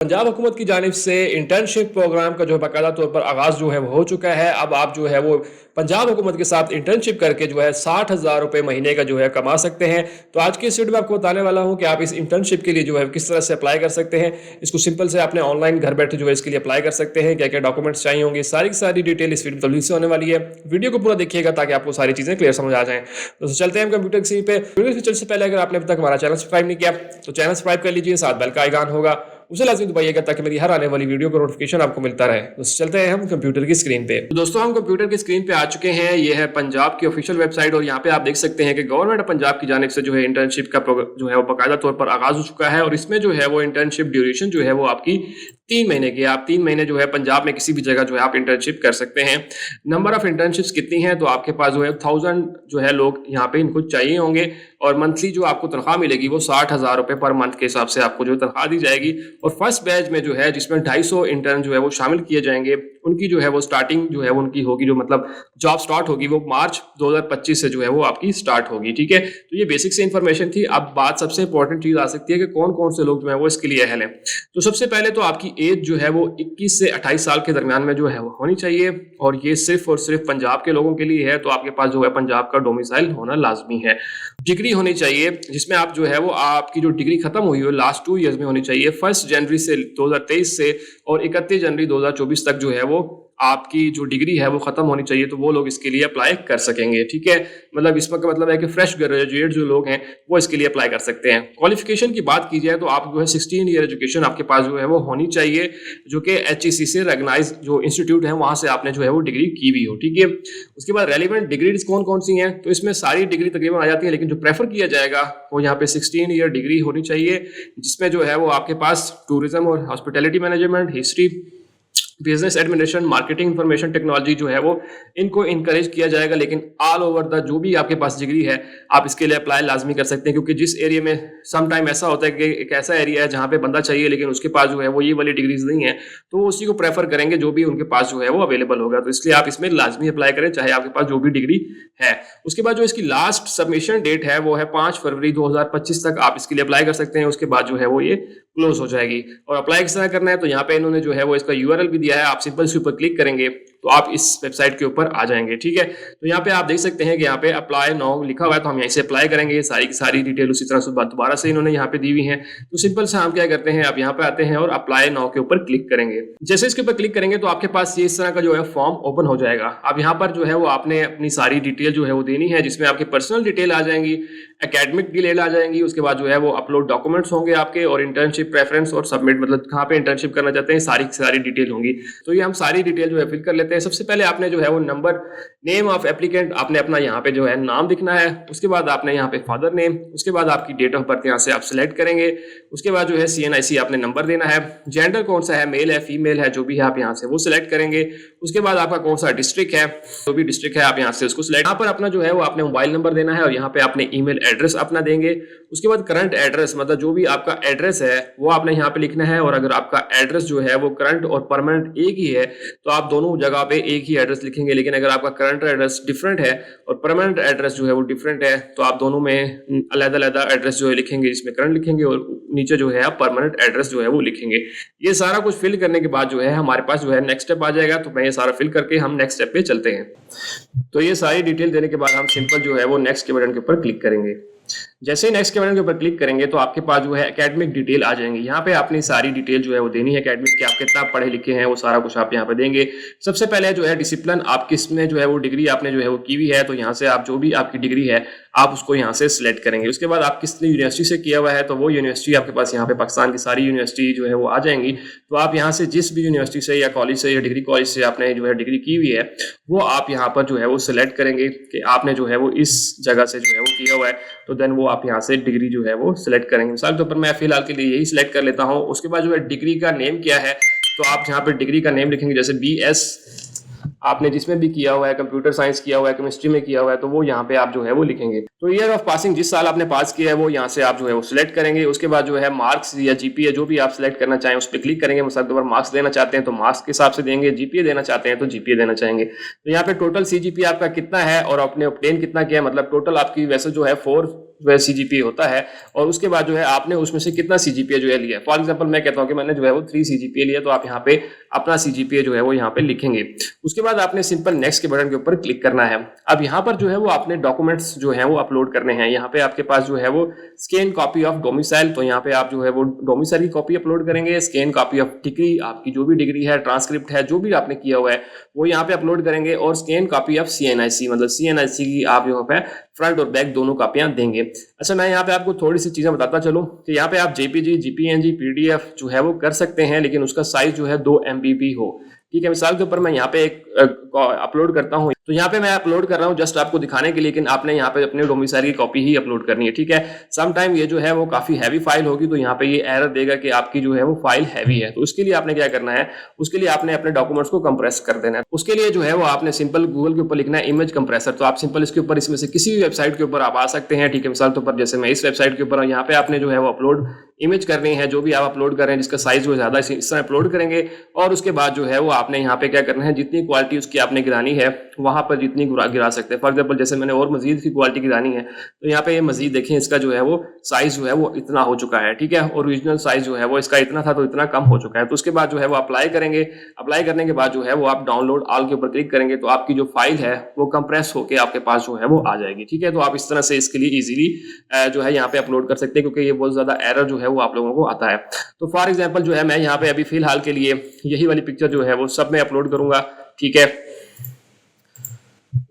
पंजाब हुकूमत की जानिब से इंटर्नशिप प्रोग्राम का जो है बाकायदा तौर पर आगाज़ जो है वो हो चुका है। अब आप जो है वो पंजाब हुकूमत के साथ इंटर्नशिप करके जो है 60,000 रुपये महीने का जो है कमा सकते हैं। तो आज की इस वीडियो में आपको बताने वाला हूँ कि आप इस इंटर्नशिप के लिए जो है किस तरह से अप्लाई कर सकते हैं। इसको सिंपल से आपने ऑनलाइन घर बैठे जो है इसके लिए अप्लाई कर सकते हैं। क्या क्या डॉक्यूमेंट्स चाहिए होंगे, सारी की सारी डिटेल इस वीडियो में तफसील से होने वाली है। वीडियो को पूरा देखिएगा ताकि आपको सारी चीज़ें क्लियर समझ आ जाएँ। तो चलते हैं हम कंप्यूटर स्क्रीन पे। वीडियो से चलने से पहले अगर आपने अभी तक हमारा चैनल सब्सक्राइब नहीं किया तो चैनल सब्सक्राइब कर लीजिए, साथ बेल का आइकन होगा उसे लाजमी दबाइएगा ताकि मेरी हर आने वाली वीडियो का नोटिफिकेशन आपको मिलता रहे। तो चलते हैं हम कंप्यूटर की स्क्रीन पे। तो दोस्तों हम कंप्यूटर की स्क्रीन पे आ चुके हैं। ये है पंजाब की ऑफिशियल वेबसाइट और यहाँ पे आप देख सकते हैं कि गवर्नमेंट ऑफ पंजाब की जानिब से जो है इंटर्नशिप का जो है वो बाकायदा तौर पर आगाज हो चुका है और इसमें जो है वो इंटर्नशिप ड्यूरेशन जो है वो आपकी 3 महीने की। आप 3 महीने जो है पंजाब में किसी भी जगह जो है आप इंटर्नशिप कर सकते हैं। नंबर ऑफ इंटर्नशिप्स कितनी है, तो आपके पास जो है 1000 जो है लोग यहाँ पे इनको चाहिए होंगे और मंथली जो आपको तनख्वाह मिलेगी वो 60,000 रुपये पर मंथ के हिसाब से आपको जो तनख्वाह दी जाएगी। और फर्स्ट बैच में जो है जिसमें 250 इंटर्न जो है वो शामिल किए जाएंगे, उनकी जो है वो स्टार्टिंग जो है उनकी होगी, जो मतलब जॉब स्टार्ट होगी वो मार्च 2025 से जो है वो आपकी स्टार्ट होगी। ठीक है, तो ये बेसिक से इंफॉर्मेशन थी। अब बात सबसे इंपॉर्टेंट चीज आ सकती है कि कौन कौन से लोग जो है वो इसके लिए अहल हैं। तो सबसे पहले तो आपकी एज जो है वो 21 से 28 साल के दरमियान में जो है वो होनी चाहिए और ये सिर्फ और सिर्फ पंजाब के लोगों के लिए है। तो आपके पास जो है पंजाब का डोमिसाइल होना लाजमी है। डिग्री होनी चाहिए जिसमें आप जो है वो आपकी जो डिग्री खत्म हुई हो लास्ट 2 ईयर्स में होनी चाहिए। 1 जनवरी से 2023 से और 31 जनवरी 2024 तक जो है वो आपकी जो डिग्री है वो खत्म होनी चाहिए। तो वो लोग इसके लिए अप्लाई कर सकेंगे। ठीक है, मतलब इसका मतलब है कि फ्रेश ग्रेजुएट जो लोग हैं वो इसके लिए अप्लाई कर सकते हैं। क्वालिफिकेशन की बात की जाए तो आप जो है 16 ईयर एजुकेशन आपके पास जो है वो होनी चाहिए, जो कि HEC से रेकग्नाइज जो इंस्टीट्यूट है वहां से आपने जो है वो डिग्री की हुई हो। ठीक है, उसके बाद रेलिवेंट डिग्रीज कौन कौन सी हैं, तो इसमें सारी डिग्री तकरीबन आ जाती है, लेकिन जो प्रेफर किया जाएगा वो यहाँ पे 16 ईयर डिग्री होनी चाहिए, जिसमें जो है वो आपके पास टूरिज्म और hospitality management, history, business administration, marketing, information technology जो है वो इनको इनकरेज किया जाएगा। लेकिन ऑल ओवर द जो भी आपके पास डिग्री है आप इसके लिए अप्लाई लाजमी कर सकते हैं, क्योंकि जिस एरिया में सम टाइम ऐसा होता है कि एक ऐसा एरिया है जहाँ पे बंदा चाहिए लेकिन उसके पास जो है वो ये वाली डिग्रीज नहीं है, तो वो उसी को प्रेफर करेंगे जो भी उनके पास जो है वो अवेलेबल होगा। तो इसलिए आप इसमें लाजमी अप्लाई करें चाहे आपके पास जो भी डिग्री है। उसके बाद जो इसकी लास्ट सबमिशन डेट है वो है 5 फरवरी 2025 तक आप इसके लिए अप्लाई कर सकते हैं। उसके बाद जो है वो ये क्लोज हो जाएगी। और अप्लाई किस तरह करना है, तो यहाँ पे इन्होंने जो है वो इसका URL भी दिया है। आप सिंपल से ऊपर क्लिक करेंगे तो आप इस वेबसाइट के ऊपर आ जाएंगे। ठीक है, तो यहाँ पे आप देख सकते हैं कि यहाँ पे अप्लाई नाउ लिखा हुआ है, तो हम यहीं से अप्लाई करेंगे। सारी की सारी डिटेल उसी तरह से दोबारा से इन्होंने यहाँ पे दी हुई है। तो सिंपल से हम क्या करते हैं, आप यहाँ पे आते हैं और अप्लाई नाउ के ऊपर क्लिक करेंगे। जैसे इसके ऊपर क्लिक करेंगे तो आपके पास ये इस तरह का जो है फॉर्म ओपन हो जाएगा। अब यहाँ पर जो है वो आपने अपनी सारी डिटेल जो है वो देनी है, जिसमें आपकी पर्सनल डिटेल आ जाएंगी, एकेडमिक डिटेल आ जाएंगी, उसके बाद जो है वो अपलोड डॉक्यूमेंट्स होंगे आपके, और इंटर्नशिप प्रेफरेंस और सबमिट, मतलब कहाँ पे इंटर्नशिप करना चाहते हैं, सारी की सारी डिटेल होंगी। तो ये हम सारी डिटेल जो है फिल कर लेते हैं। सबसे पहले आपने जो है वो नंबर, नेम ऑफ एप्लीकेंट, आपने अपना यहाँ पे जो है नाम लिखना है। उसके बाद आपने यहाँ पे फादर नेम, उसके बाद आपकी डेट ऑफ बर्थ यहाँ से आप सिलेक्ट करेंगे। उसके बाद जो है CNIC आपने नंबर देना है। जेंडर कौन सा है, मेल है फीमेल है, जो भी है आप यहाँ से वो सिलेक्ट करेंगे। उसके बाद आपका कौन सा डिस्ट्रिक्ट है, जो भी डिस्ट्रिक्ट है आप यहाँ से उसको सिलेक्ट। यहाँ पर अपना जो है वो आपने मोबाइल नंबर देना है और यहाँ पे आपने ईमेल एड्रेस अपना देंगे। उसके बाद करंट एड्रेस, मतलब जो भी आपका एड्रेस है वो आपने यहाँ पे लिखना है। और अगर आपका एड्रेस जो है वो करंट और परमानेंट एक ही है तो आप दोनों जगह पे एक ही एड्रेस लिखेंगे। लेकिन अगर आपका करंट एड्रेस डिफरेंट है और परमानेंट एड्रेस जो है वो डिफरेंट है तो आप दोनों में अलग-अलग एड्रेस जो है लिखेंगे, जिसमें करंट लिखेंगे और नीचे जो है आप परमानेंट एड्रेस जो है वो लिखेंगे। ये सारा कुछ फिल करने के बाद जो है हमारे पास जो है नेक्स्ट स्टेप आ जाएगा। तो मैं ये सारा फिल करके हम नेक्स्ट स्टेप पे चलते हैं। तो ये सारी डिटेल देने के बाद हम सिंपल जो है वो नेक्स्ट के बटन के ऊपर क्लिक करेंगे। जैसे ही नेक्स्ट के बटन के ऊपर क्लिक करेंगे तो आपके पास जो है एकेडमिक डिटेल आ जाएंगी। यहाँ पे आपने सारी डिटेल जो है वो देनी है एकेडमिक की, आप कितना पढ़े लिखे हैं वो सारा कुछ आप यहाँ पे देंगे। सबसे पहले जो है डिसिप्लिन, आप किस में जो है वो डिग्री आपने जो है वो की हुई है, तो यहाँ से आप जो भी आपकी डिग्री है आप उसको यहाँ से सिलेक्ट करेंगे। उसके बाद आप किस यूनिवर्सिटी से किया हुआ है, तो वो यूनिवर्सिटी आपके पास यहाँ पे पाकिस्तान की सारी यूनिवर्सिटी जो है वो आ जाएंगी। तो आप यहाँ से जिस भी यूनिवर्सिटी से या कॉलेज से या डिग्री कॉलेज से आपने जो है डिग्री की हुई है वो आप यहाँ पर जो है वो सिलेक्ट करेंगे कि आपने जो है वो इस जगह से जो है वो किया हुआ है। तो देन वो आप यहाँ से डिग्री जो है वो सिलेक्ट करेंगे। मिसाल के ऊपर मैं फिलहाल के लिए यही सिलेक्ट कर लेता हूँ। उसके बाद जो है डिग्री का नेम क्या है, तो आप यहाँ पर डिग्री का नेम लिखेंगे। जैसे BS आपने जिसमें भी किया हुआ है, कंप्यूटर साइंस किया हुआ है, केमिस्ट्री में किया हुआ है, तो वो यहाँ पे आप जो है वो लिखेंगे। तो ईयर ऑफ पासिंग जिस साल आपने पास किया है वो यहाँ से आप जो है वो सिलेक्ट करेंगे। उसके बाद जो है मार्क्स या जीपीए जो भी आप सिलेक्ट करना चाहें उस पर क्लिक करेंगे। मिसाल के ऊपर मार्क्स देना चाहते हैं तो मार्क्स के हिसाब से देंगे, जीपीए देना चाहते हैं तो जीपीए देना चाहेंगे। तो यहाँ पे टोटल सीजीपीए आपका कितना है और आपने ऑब्टेन कितना किया, मतलब टोटल आपकी वैसे जो है 4 जो है सीजीपीए होता है, और उसके बाद जो है आपने उसमें से कितना सीजीपीए जो है लिया। फॉर एग्जांपल मैं कहता हूँ कि मैंने जो है वो 3 सीजीपीए लिया, तो आप यहाँ पे अपना सीजीपीए जो है वो यहाँ पे लिखेंगे। उसके बाद आपने सिंपल नेक्स्ट के बटन के ऊपर क्लिक करना है। अब यहाँ पर जो है वो आपने डॉक्यूमेंट्स जो है वो अपलोड करने हैं। यहाँ पे आपके पास जो है वो स्कैन कॉपी ऑफ डोमिसाइल, तो यहाँ पे आप जो है वो डोमिसाइल की कॉपी अपलोड करेंगे। स्कैन कॉपी ऑफ डिग्री, आपकी जो भी डिग्री है, ट्रांसक्रिप्ट है, जो भी आपने किया हुआ है वो यहाँ पे अपलोड करेंगे। और स्कैन कॉपी ऑफ सीएनआईसी, मतलब सीएनआईसी की आप यहाँ पे फ्रंट और बैक दोनों कॉपियां देंगे। अच्छा, मैं यहाँ पे आपको थोड़ी सी चीजें बताता चलूं कि यहाँ पे आप जेपीजी, जीपीएनजी, पीडीएफ जो है वो कर सकते हैं, लेकिन उसका साइज जो है 2 MB हो। ठीक है, मिसाल के ऊपर मैं यहाँ पे एक अपलोड करता हूँ, तो यहाँ पे मैं अपलोड कर रहा हूँ जस्ट आपको दिखाने के लिए, लेकिन आपने यहाँ पे अपने डोमिसाइल की कॉपी ही अपलोड करनी है। ठीक है, सम टाइम ये जो है वो काफी हैवी फाइल होगी, तो यहाँ पे ये एरर देगा कि आपकी जो है वो फाइल हैवी है। तो उसके लिए आपने क्या करना है, उसके लिए आपने अपने डॉक्यूमेंट्स को कंप्रेस कर देना है। उसके लिए जो है वो आपने सिंपल गूगल के ऊपर लिखना है इमेज कंप्रेसर। तो आप सिंपल इसके ऊपर इसमें से किसी भी वेबसाइट के ऊपर आप आ सकते हैं। ठीक है, मिसाल के ऊपर जैसे मैं इस वेबसाइट के ऊपर, यहाँ पे आपने जो है वो अपलोड इमेज करनी है, जो भी आप अपलोड कर रहे हैं जिसका साइज जो ज्यादा इस तरह अपलोड करेंगे। और उसके बाद जो है वो आपने यहाँ पे क्या करना है, जितनी क्वालिटी उसकी आपने गिरानी है वहां पर जितनी गिरा सकते हैं। फॉर एग्जांपल जैसे मैंने और मजीद की क्वालिटी गिरानी है, तो यहाँ पे ये मजीद देखें, इसका जो है वो साइज जो है वो इतना हो चुका है। ठीक है, ओरिजिनल साइज जो है वो इसका इतना था तो इतना कम हो चुका है। तो उसके बाद जो है वो अप्लाई करेंगे। अप्लाई करने के बाद जो है वो आप डाउनलोड ऑल के ऊपर क्लिक करेंगे, तो आपकी जो फाइल है वो कंप्रेस होकर आपके पास जो है वो आ जाएगी। ठीक है, तो आप इस तरह से इसके लिए इजीली जो है यहाँ पे अपलोड कर सकते हैं, क्योंकि ये बहुत ज्यादा एरर जो है वो आप लोगों को आता है। तो फॉर एग्जांपल जो है मैं यहाँ पे अभी फिलहाल के लिए यही वाली पिक्चर जो है वो सब में अपलोड करूंगा। ठीक है,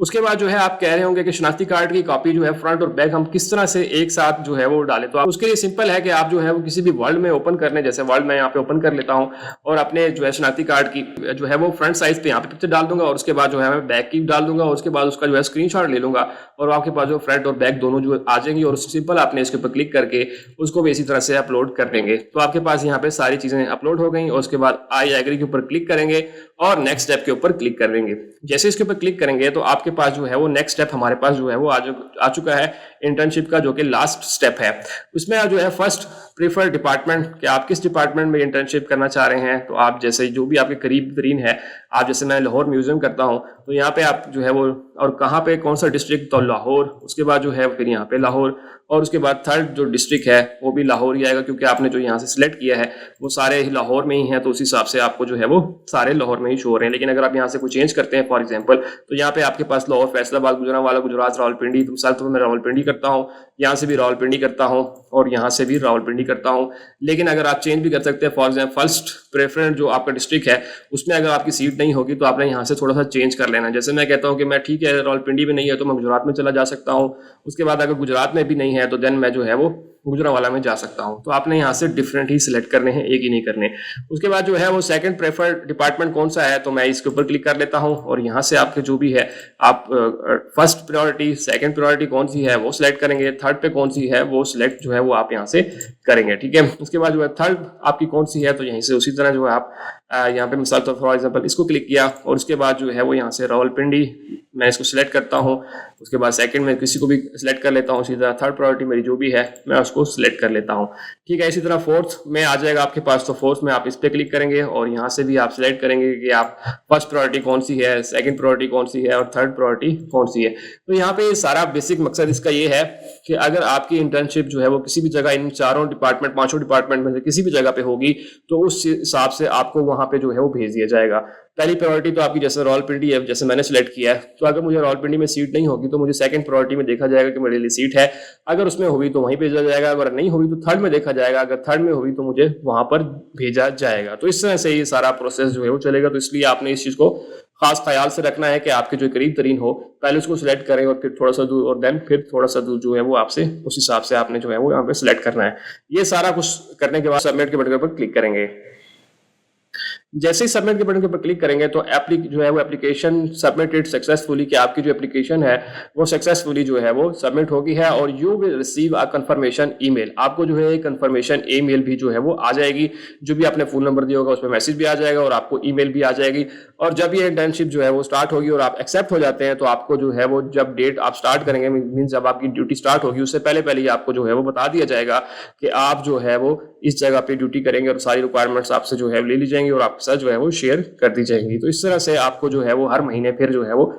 उसके बाद जो है आप कह रहे होंगे कि शनाख्ती कार्ड की कॉपी जो है फ्रंट और बैक हम किस तरह से एक साथ जो है वो डालें। तो आप उसके लिए सिंपल है कि आप जो है वो किसी भी वर्ल्ड में ओपन करने, जैसे वर्ल्ड में यहाँ पे ओपन कर लेता हूँ और अपने जो है शनाख्ती कार्ड की जो है वो फ्रंट साइज पे यहाँ पे पिक्चर डाल दूंगा, और उसके बाद जो है मैं बैक की डाल दूंगा, और उसके बाद उसका जो है स्क्रीनशॉट ले लूंगा, और आपके पास जो फ्रंट और बैक दोनों जो आ जाएंगी, और सिंपल आपने इसके ऊपर क्लिक करके उसको भी इसी तरह से अपलोड कर देंगे। तो आपके पास यहाँ पे सारी चीजें अपलोड हो गई, और उसके बाद आई एग्री के ऊपर क्लिक करेंगे और नेक्स्ट स्टेप के ऊपर क्लिक कर देंगे। जैसे इसके ऊपर क्लिक करेंगे तो आपके पास जो है वो नेक्स्ट स्टेप हमारे पास जो है वो आ चुका है इंटर्नशिप का, जो कि लास्ट स्टेप है। उसमें जो है फर्स्ट प्रीफर डिपार्टमेंट, कि आप किस डिपार्टमेंट में इंटर्नशिप करना चाह रहे हैं। तो आप जैसे जो भी आपके करीब तरीन है, आप जैसे मैं लाहौर म्यूजियम करता हूँ, तो यहाँ पे आप जो है वो, और कहाँ पे कौन सा डिस्ट्रिक्ट, तो लाहौर। उसके बाद जो है फिर यहाँ पे लाहौर, और उसके बाद थर्ड जो डिस्ट्रिक्ट है वो भी लाहौर ही आएगा, क्योंकि आपने जो यहाँ से सिलेक्ट किया है वो सारे ही लाहौर में ही हैं, तो उस हिसाब से आपको जो है वो सारे लाहौर में ही शो हो रहे हैं। लेकिन अगर आप यहाँ से कुछ चेंज करते हैं, फॉर एग्जांपल, तो यहाँ पे आपके पास लाहौर, फैसलाबाद, गुजरांवाला, गुजरात, रावलपिंडी, तो मिसाल तो मैं रावलपिंडी करता हूँ, यहाँ से भी रावलपिंडी करता हूँ, और यहाँ से भी रावलपिंडी करता हूँ। लेकिन अगर आप चेंज भी कर सकते हैं, फॉर एग्जाम्पल फर्स्ट प्रेफरेंस जो आपका डिस्ट्रिक्ट है उसमें अगर आपकी सीट नहीं होगी तो आपने यहाँ से थोड़ा सा चेंज कर लेना। जैसे मैं कहता हूँ कि मैं ठीक है रावलपिंडी में नहीं है तो मैं गुजरात में चला जा सकता हूँ। उसके बाद अगर गुजरात में भी नहीं है तो देन मैं जो है वो गुजरांवाला में जा सकता हूँ। तो आपने यहाँ से डिफरेंट ही सिलेक्ट करने हैं, एक ही नहीं करने। उसके बाद जो है वो सेकंड प्रेफर्ड डिपार्टमेंट कौन सा है, तो मैं इसके ऊपर क्लिक कर लेता हूँ, और यहाँ से आपके जो भी है आप फर्स्ट प्रायोरिटी, सेकंड प्रायोरिटी कौन सी है वो सिलेक्ट करेंगे, थर्ड पे कौन सी है वो सिलेक्ट जो है वो आप यहाँ से करेंगे। ठीक है, उसके बाद जो है थर्ड आपकी कौन सी है, तो यहीं से उसी तरह जो है आप यहाँ पे मिसाल तो फॉर एग्जांपल इसको क्लिक किया, और उसके बाद जो है वो यहाँ से रावलपिंडी मैं इसको सिलेक्ट करता हूँ। उसके बाद सेकंड में किसी को भी सिलेक्ट कर लेता हूँ, इसी तरह थर्ड प्रायोरिटी मेरी जो भी है मैं उसको सिलेक्ट कर लेता हूँ। ठीक है, इसी तरह फोर्थ में आ जाएगा आपके पास, तो फोर्थ में आप इस पे क्लिक करेंगे और यहाँ से भी आप सिलेक्ट करेंगे कि आप फर्स्ट प्रायोरिटी कौन सी है, सेकंड प्रायोरिटी कौन सी है, और थर्ड प्रायोरिटी कौन सी है। तो यहाँ पे सारा बेसिक मकसद इसका ये है कि अगर आपकी इंटर्नशिप जो है वो किसी भी जगह इन चारों डिपार्टमेंट, पांचों डिपार्टमेंट में से किसी भी जगह पे होगी, तो उस हिसाब से आपको वहां पे जो है वो भेज दिया जाएगा। पहली प्रायोरिटी तो आपकी जैसे रावलपिंडी है, जैसे मैंने सिलेक्ट किया है, तो अगर मुझे रावलपिंडी में सीट नहीं होगी तो मुझे सेकंड प्रायोरिटी में देखा जाएगा कि मेरे लिए सीट है, अगर उसमें हुई तो वहीं भेजा जाएगा, अगर नहीं हुई तो थर्ड में देखा जाएगा, अगर थर्ड में हुई तो मुझे वहां पर भेजा जाएगा। तो इस तरह से ये सारा प्रोसेस जो है वो चलेगा। तो इसलिए आपने इस चीज को खास ख्याल से रखना है कि आपके जो करीब तरीन हो पहले उसको सिलेक्ट करें, और फिर थोड़ा सा दूर, और देन फिर थोड़ा सा दूर जो है वो आपसे उस हिसाब से आपने जो है वो यहाँ पे सिलेक्ट करना है। ये सारा कुछ करने के बाद सबमिट के बटन पर क्लिक करेंगे। जैसे ही सबमिट के बटन के ऊपर क्लिक करेंगे तो जो है वो एप्लीकेशन सबमिटेड सक्सेसफुली, कि आपकी जो एप्लीकेशन है वो सक्सेसफुली जो है वो सबमिट होगी है, और you will receive a confirmation email. आपको जो है कंफर्मेशन ईमेल भी जो है वो आ जाएगी, जो भी आपने फोन नंबर दिया होगा उस पर मैसेज भी आ जाएगा और आपको ईमेल भी आ जाएगी। और जब ये इंटर्नशिप जो है वो स्टार्ट होगी और आप एक्सेप्ट हो जाते हैं तो आपको जो है वो जब डेट आप स्टार्ट करेंगे, मीन्स जब आपकी ड्यूटी स्टार्ट होगी उससे पहले पहले ही आपको जो है वो बता दिया जाएगा कि आप जो है वो इस जगह पे ड्यूटी करेंगे और सारी रिक्वायरमेंट्स आपसे जो है ले ली जाएंगी और आपके साथ जो है वो शेयर कर दी जाएंगी। तो इस तरह से आपको जो है वो हर महीने फिर जो है वो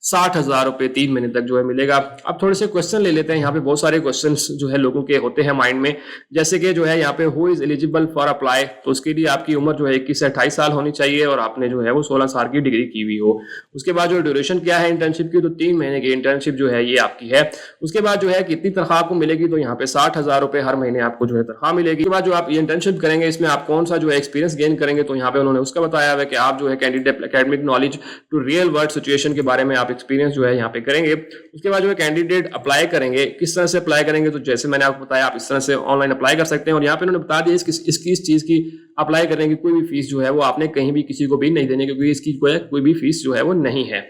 60,000 रुपए 3 महीने तक जो है मिलेगा। अब थोड़े से क्वेश्चन ले लेते हैं। यहाँ पे बहुत सारे क्वेश्चंस जो है लोगों के होते हैं माइंड में, जैसे कि जो है यहाँ पे who is eligible for apply, तो उसके लिए आपकी उम्र जो है 21 से 28 साल होनी चाहिए और आपने जो है वो 16 साल की डिग्री की हुई हो। उसके बाद जो ड्यूरेशन क्या है इंटर्नशिप की, तो 3 महीने की इंटर्नशिप जो है ये आपकी है। उसके बाद जो है कितनी तनख्वाह आपको मिलेगी, तो यहाँ पे 60,000 रुपए हर महीने आपको जो है तनख्वाह मिलेगी। उसके बाद जो आप ये इंटर्नशिप करेंगे इसमें आप कौन सा जो है एक्सपीरियंस गेन करेंगे, तो यहाँ पे उन्होंने उसका बताया है कि आप जो है candidate academic knowledge to real world situation के बारे में आप एक्सपीरियंस जो है यहाँ पे करेंगे। उसके बाद जो है कैंडिडेट अप्लाई करेंगे, किस तरह से अप्लाई करेंगे, तो जैसे मैंने आपको बताया आप इस तरह से ऑनलाइन अप्लाई कर सकते हैं। और यहाँ पे उन्होंने बता दिया इसकी इस चीज की अप्लाई करने की कोई भी फीस जो है वो आपने कहीं भी किसी को भी नहीं देनी, क्योंकि इसकी कोई भी फीस जो है वो नहीं है।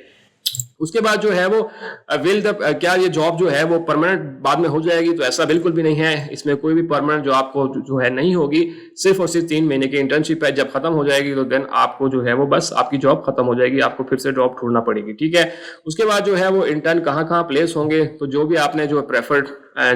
उसके बाद जो है वो क्या ये जॉब जो है वो परमानेंट बाद में हो जाएगी, तो ऐसा बिल्कुल भी नहीं है। इसमें कोई भी परमानेंट जॉब आपको जो है नहीं होगी, सिर्फ और सिर्फ 3 महीने की इंटर्नशिप है। जब खत्म हो जाएगी तो देन आपको जो है वो बस आपकी जॉब खत्म हो जाएगी, आपको फिर से जॉब ढूंढना पड़ेगी, ठीक है। उसके बाद जो है वो इंटर्न कहाँ कहाँ प्लेस होंगे, तो जो भी आपने जो प्रेफर्ड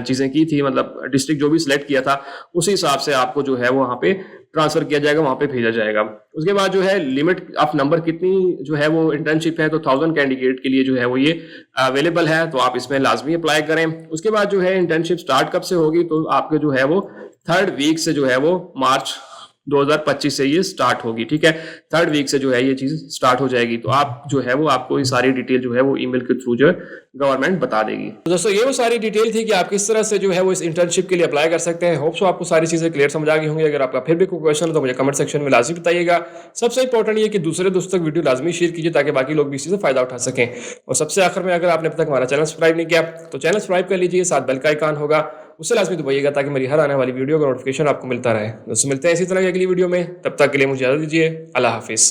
चीजें की थी, मतलब डिस्ट्रिक्ट जो भी सिलेक्ट किया था उसी हिसाब से आपको जो है वो वहाँ पे ट्रांसफर किया जाएगा, वहां पे भेजा जाएगा। उसके बाद जो है लिमिट ऑफ नंबर कितनी जो है वो इंटर्नशिप है, तो 1000 कैंडिडेट के लिए जो है वो ये अवेलेबल है, तो आप इसमें लाजमी अप्लाई करें। उसके बाद जो है इंटर्नशिप स्टार्ट कब से होगी, तो आपके जो है वो 3rd वीक से जो है वो मार्च 2025 से ये स्टार्ट होगी, ठीक है। 3rd वीक से जो है ये चीज स्टार्ट हो जाएगी। तो आप जो है वो आपको ये सारी डिटेल जो है वो ईमेल के थ्रू जो है गवर्नमेंट बता देगी। तो दोस्तों ये वो सारी डिटेल थी कि आप किस तरह से जो है वो इस इंटर्नशिप के लिए अप्लाई कर सकते हैं। होप सो आपको सारी चीजें क्लियर समझ आ गई होंगी। अगर आपका फिर भी कोई क्वेश्चन हो तो मुझे कमेंट सेक्शन में लाजमी बताइएगा। सबसे इंपॉर्टेंट ये कि दूसरे दोस्तों तक वीडियो लाजमी शेयर कीजिए ताकि बाकी लोग भी इसी से फायदा उठा सकें। और सबसे आखिर में, अगर आपने अब तक हमारा चैनल सब्सक्राइब नहीं किया तो चैनल सब्सक्राइब कर लीजिए, साथ बेल का आइकन होगा उससे लाजमी दबाइएगा ताकि मेरी हर आने वाली वीडियो का नोटिफिकेशन आपको मिलता रहे। दोस्तों मिलते हैं इसी तरह की अगली वीडियो में, तब तक के लिए मुझे इजाजत दीजिए। अल्लाह हाफिज।